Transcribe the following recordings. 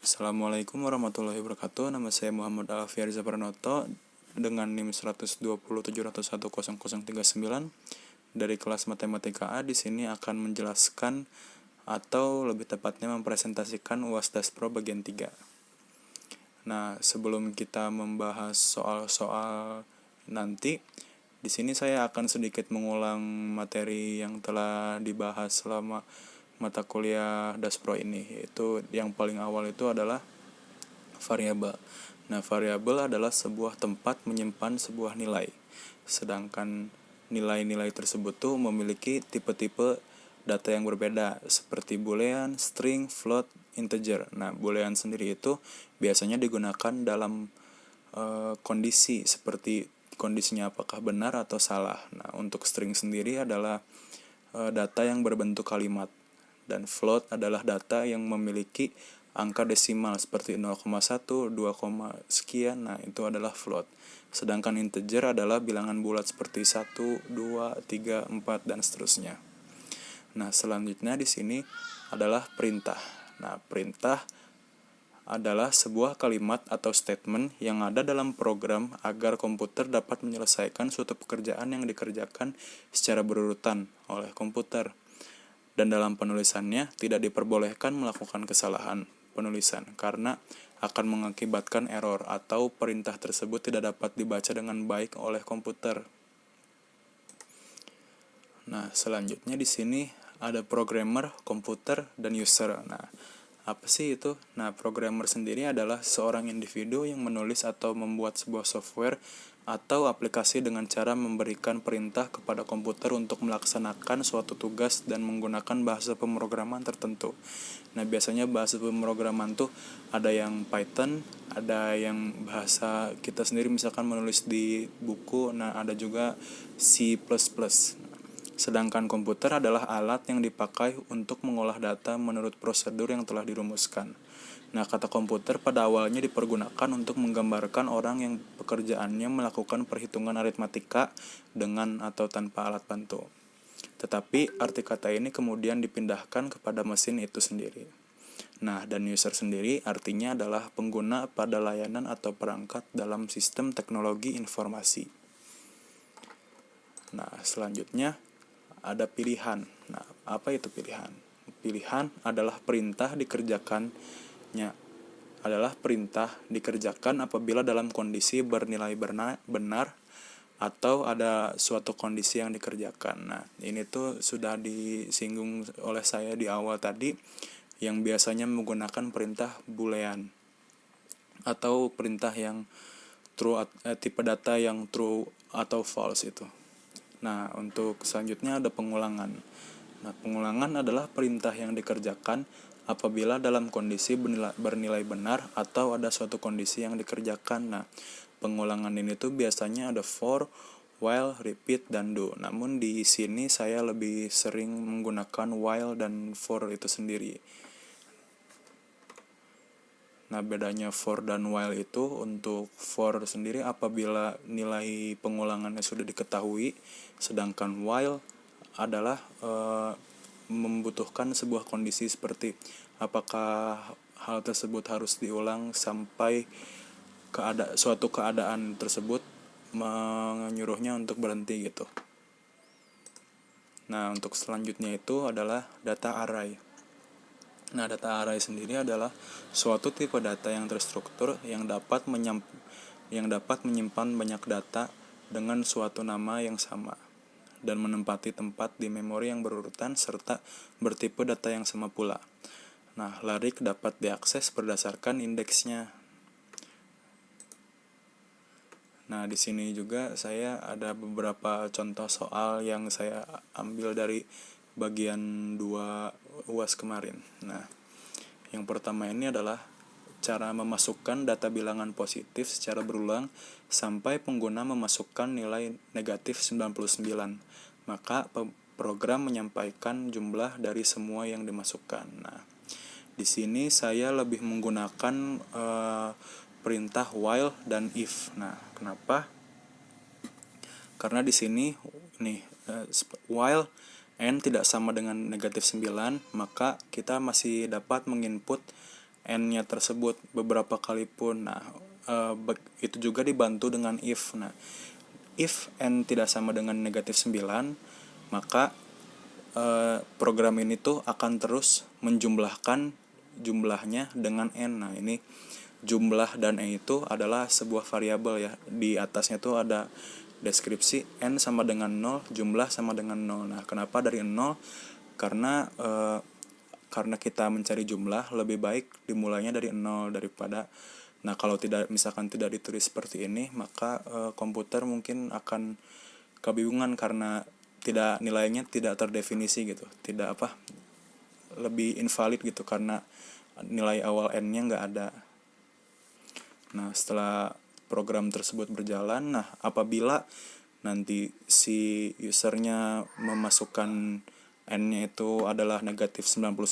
Assalamualaikum warahmatullahi wabarakatuh. Nama saya Muhammad Alfiar Zapranoto dengan NIM 12071100039 dari kelas Matematika A. Di sini akan menjelaskan atau lebih tepatnya mempresentasikan UAS Daspro bagian 3. Nah, sebelum kita membahas soal-soal nanti, di sini saya akan sedikit mengulang materi yang telah dibahas selama mata kuliah Daspro ini, yaitu yang paling awal itu adalah variabel. Nah, variabel adalah sebuah tempat menyimpan sebuah nilai. Sedangkan nilai-nilai tersebut tuh memiliki tipe-tipe data yang berbeda seperti boolean, string, float, integer. Nah, boolean sendiri itu biasanya digunakan dalam kondisi seperti kondisinya apakah benar atau salah. Nah, untuk string sendiri adalah data yang berbentuk kalimat, dan float adalah data yang memiliki angka desimal seperti 0,1, 2, sekian. Nah, itu adalah float. Sedangkan integer adalah bilangan bulat seperti 1, 2, 3, 4 dan seterusnya. Nah, selanjutnya di sini adalah perintah. Nah, perintah adalah sebuah kalimat atau statement yang ada dalam program agar komputer dapat menyelesaikan suatu pekerjaan yang dikerjakan secara berurutan oleh komputer. Dan dalam penulisannya tidak diperbolehkan melakukan kesalahan penulisan karena akan mengakibatkan error atau perintah tersebut tidak dapat dibaca dengan baik oleh komputer. Nah, selanjutnya di sini ada programmer, komputer, dan user. Nah, apa sih itu? Nah, programmer sendiri adalah seorang individu yang menulis atau membuat sebuah software atau aplikasi dengan cara memberikan perintah kepada komputer untuk melaksanakan suatu tugas dan menggunakan bahasa pemrograman tertentu. Nah, biasanya bahasa pemrograman tuh ada yang Python, ada yang bahasa kita sendiri misalkan menulis di buku, nah ada juga C++. Sedangkan komputer adalah alat yang dipakai untuk mengolah data menurut prosedur yang telah dirumuskan. Nah, kata komputer pada awalnya dipergunakan untuk menggambarkan orang yang pekerjaannya melakukan perhitungan aritmatika dengan atau tanpa alat bantu. Tetapi arti kata ini kemudian dipindahkan kepada mesin itu sendiri. Nah, dan user sendiri artinya adalah pengguna pada layanan atau perangkat dalam sistem teknologi informasi. Nah, selanjutnya ada pilihan. Nah, apa itu pilihan? Pilihan adalah perintah dikerjakan apabila dalam kondisi bernilai benar atau ada suatu kondisi yang dikerjakan. Nah, ini tuh sudah disinggung oleh saya di awal tadi, yang biasanya menggunakan perintah boolean atau perintah yang tipe data yang true atau false itu. Nah, untuk selanjutnya ada pengulangan. Nah, pengulangan adalah perintah yang dikerjakan apabila dalam kondisi bernilai benar atau ada suatu kondisi yang dikerjakan. Nah, pengulangan ini tuh biasanya ada for, while, repeat, dan do. Namun di sini saya lebih sering menggunakan while dan for itu sendiri. Nah, bedanya for dan while itu, untuk for sendiri apabila nilai pengulangannya sudah diketahui, sedangkan while adalah membutuhkan sebuah kondisi seperti apakah hal tersebut harus diulang sampai suatu keadaan tersebut menyuruhnya untuk berhenti gitu. Nah, untuk selanjutnya itu adalah data array. Nah, data array sendiri adalah suatu tipe data yang terstruktur yang dapat menyimpan banyak data dengan suatu nama yang sama dan menempati tempat di memori yang berurutan serta bertipe data yang sama pula. Nah, larik dapat diakses berdasarkan indeksnya. Nah, di sini juga saya ada beberapa contoh soal yang saya ambil dari bagian 2 UAS kemarin. Nah, yang pertama ini adalah cara memasukkan data bilangan positif secara berulang sampai pengguna memasukkan nilai negatif 99. Maka program menyampaikan jumlah dari semua yang dimasukkan. Nah, di sini saya lebih menggunakan perintah while dan if. Nah, kenapa? Karena di sini nih while n tidak sama dengan negatif 9, maka kita masih dapat menginput n-nya tersebut beberapa kali pun. Nah, itu juga dibantu dengan if. Nah, if n tidak sama dengan negatif 9, maka program ini tuh akan terus menjumlahkan jumlahnya dengan n. Nah, ini jumlah dan n itu adalah sebuah variabel ya. Di atasnya tuh ada deskripsi n sama dengan 0, jumlah sama dengan 0. Nah, kenapa dari 0? Karena kita mencari jumlah, lebih baik dimulainya dari 0 daripada. Nah, kalau misalkan tidak ditulis seperti ini, maka komputer mungkin akan kebingungan karena nilainya tidak terdefinisi gitu, lebih invalid gitu karena nilai awal n-nya nggak ada. Nah, setelah program tersebut berjalan, nah apabila nanti si usernya memasukkan n-nya itu adalah negatif 99,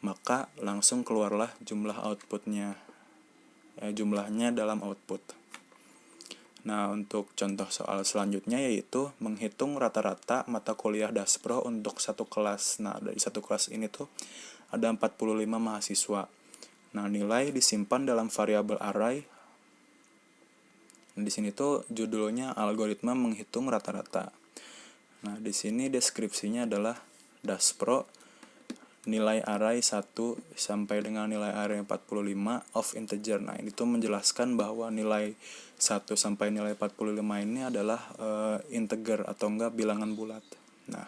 maka langsung keluarlah jumlah outputnya, jumlahnya dalam output. Nah, untuk contoh soal selanjutnya yaitu menghitung rata-rata mata kuliah Daspro untuk satu kelas. Nah, dari satu kelas ini tuh ada 45 mahasiswa. Nah, nilai disimpan dalam variabel array. Di sini tuh judulnya algoritma menghitung rata-rata. Nah, di sini deskripsinya adalah Daspro nilai array 1 sampai dengan nilai array 45 of integer. Nah, ini tuh menjelaskan bahwa nilai 1 sampai nilai 45 ini adalah integer atau enggak bilangan bulat. Nah,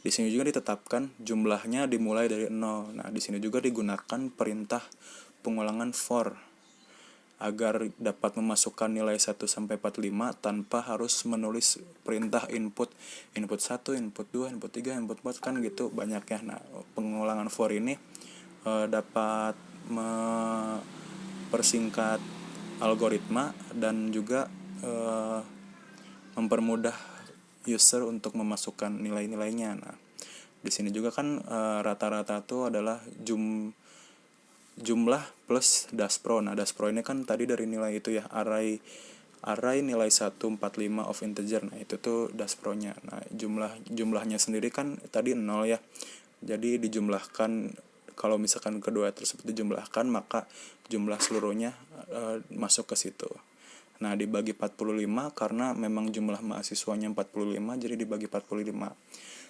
di sini juga ditetapkan jumlahnya dimulai dari 0. Nah, di sini juga digunakan perintah pengulangan for agar dapat memasukkan nilai 1 sampai 45 tanpa harus menulis perintah input 1, input 2, input 3, input 4 kan gitu banyak ya. Nah, pengulangan for ini dapat mempersingkat algoritma dan juga mempermudah user untuk memasukkan nilai-nilainya. Nah, di sini juga kan rata-rata itu adalah jumlah plus Daspro. Nah, Daspro ini kan tadi dari nilai itu ya, array nilai 145 of integer. Nah, itu tuh Daspronya. Nah, jumlahnya sendiri kan tadi 0 ya. Jadi dijumlahkan, kalau misalkan kedua tersebut dijumlahkan, maka jumlah seluruhnya masuk ke situ. Nah, dibagi 45 karena memang jumlah mahasiswanya 45, jadi dibagi 45.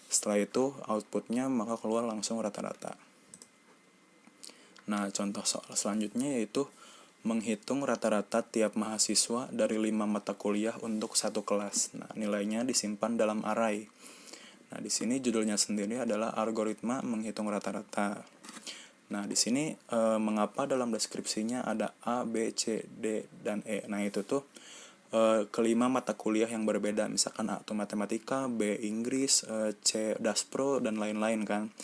Setelah itu outputnya maka keluar langsung rata-rata. Nah, contoh soal selanjutnya yaitu menghitung rata-rata tiap mahasiswa dari 5 mata kuliah untuk satu kelas. Nah, nilainya disimpan dalam array. Nah, di sini judulnya sendiri adalah algoritma menghitung rata-rata. Nah, di sini mengapa dalam deskripsinya ada A, B, C, D, dan E. Nah, itu tuh kelima mata kuliah yang berbeda. Misalkan A itu matematika, B Inggris, C Daspro, dan lain-lain kan.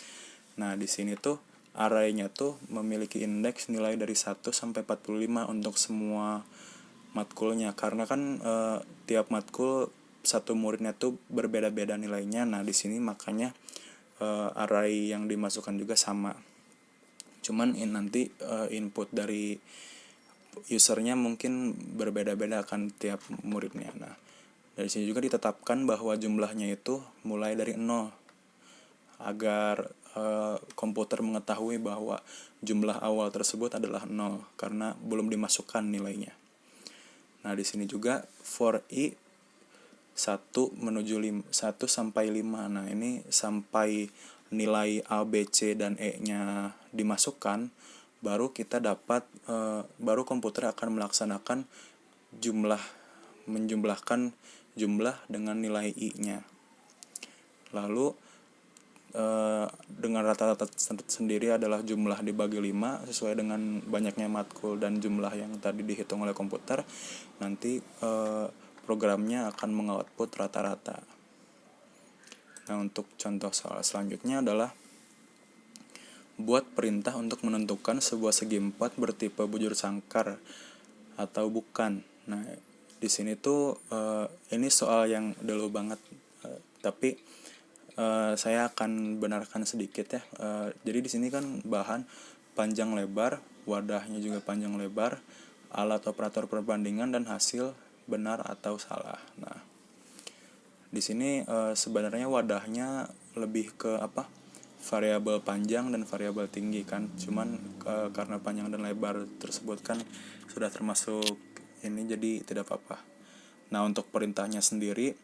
Nah, di sini tuh array-nya tuh memiliki indeks nilai dari 1 sampai 45 untuk semua matkulnya. Karena kan tiap matkul satu muridnya tuh berbeda-beda nilainya. Nah, di sini makanya array yang dimasukkan juga sama. Cuman nanti input dari usernya mungkin berbeda-beda kan tiap muridnya. Nah, dari sini juga ditetapkan bahwa jumlahnya itu mulai dari 0 agar komputer mengetahui bahwa jumlah awal tersebut adalah 0 karena belum dimasukkan nilainya. Nah, di sini juga for i 1 menuju 1 sampai 5. Nah, ini sampai nilai A, B, C, dan E-nya dimasukkan, baru kita dapat baru komputer akan melaksanakan menjumlahkan jumlah dengan nilai i-nya. Lalu dengan rata-rata sendiri adalah jumlah dibagi 5 sesuai dengan banyaknya matkul dan jumlah yang tadi dihitung oleh komputer. Nanti programnya akan mengoutput rata-rata. Nah, untuk contoh soal selanjutnya adalah buat perintah untuk menentukan sebuah segi 4 bertipe bujur sangkar atau bukan. Nah, di sini tuh ini soal yang dulu banget, tapi saya akan benarkan sedikit ya. Jadi di sini kan bahan panjang lebar, wadahnya juga panjang lebar, alat operator perbandingan, dan hasil benar atau salah. Nah, di sini sebenarnya wadahnya lebih ke variabel panjang dan variabel tinggi kan. Cuman karena panjang dan lebar tersebut kan sudah termasuk ini, jadi tidak apa-apa. Nah, untuk perintahnya sendiri,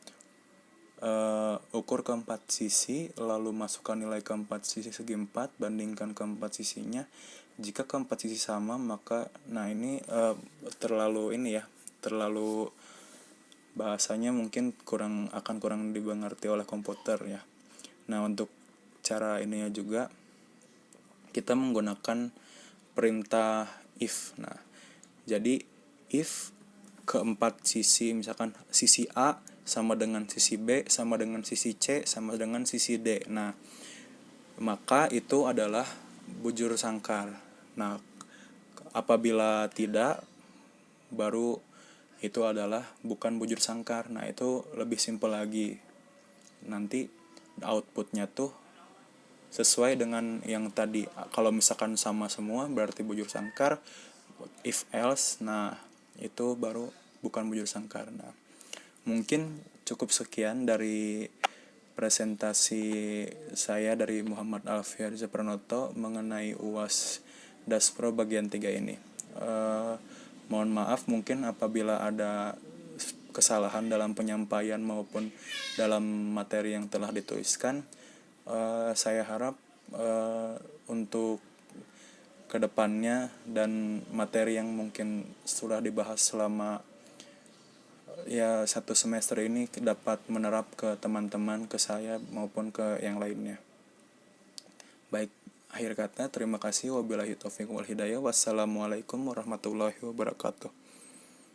ukur keempat sisi, lalu masukkan nilai keempat sisi segi 4, bandingkan keempat sisinya. Jika keempat sisi sama, maka ini terlalu bahasanya mungkin kurang dimengerti oleh komputer ya. Nah, untuk cara ini juga kita menggunakan perintah if. Nah, jadi if keempat sisi, misalkan sisi A sama dengan sisi B sama dengan sisi C sama dengan sisi D. Nah, maka itu adalah bujur sangkar. Nah, apabila tidak, baru itu adalah bukan bujur sangkar. Nah, itu lebih simpel lagi. Nanti outputnya tuh sesuai dengan yang tadi. Kalau misalkan sama semua berarti bujur sangkar. If else, nah itu baru bukan bujur sangkar. Nah, mungkin cukup sekian dari presentasi saya dari Muhammad Alfiarza Pranoto mengenai UAS Daspro bagian 3 ini. Mohon maaf mungkin apabila ada kesalahan dalam penyampaian maupun dalam materi yang telah dituliskan. Saya harap untuk kedepannya dan materi yang mungkin sudah dibahas selama satu semester ini dapat menerap ke teman-teman, ke saya maupun ke yang lainnya. Baik, akhir kata terima kasih. Wabillahi taufiq wal hidayah. Wassalamualaikum warahmatullahi wabarakatuh.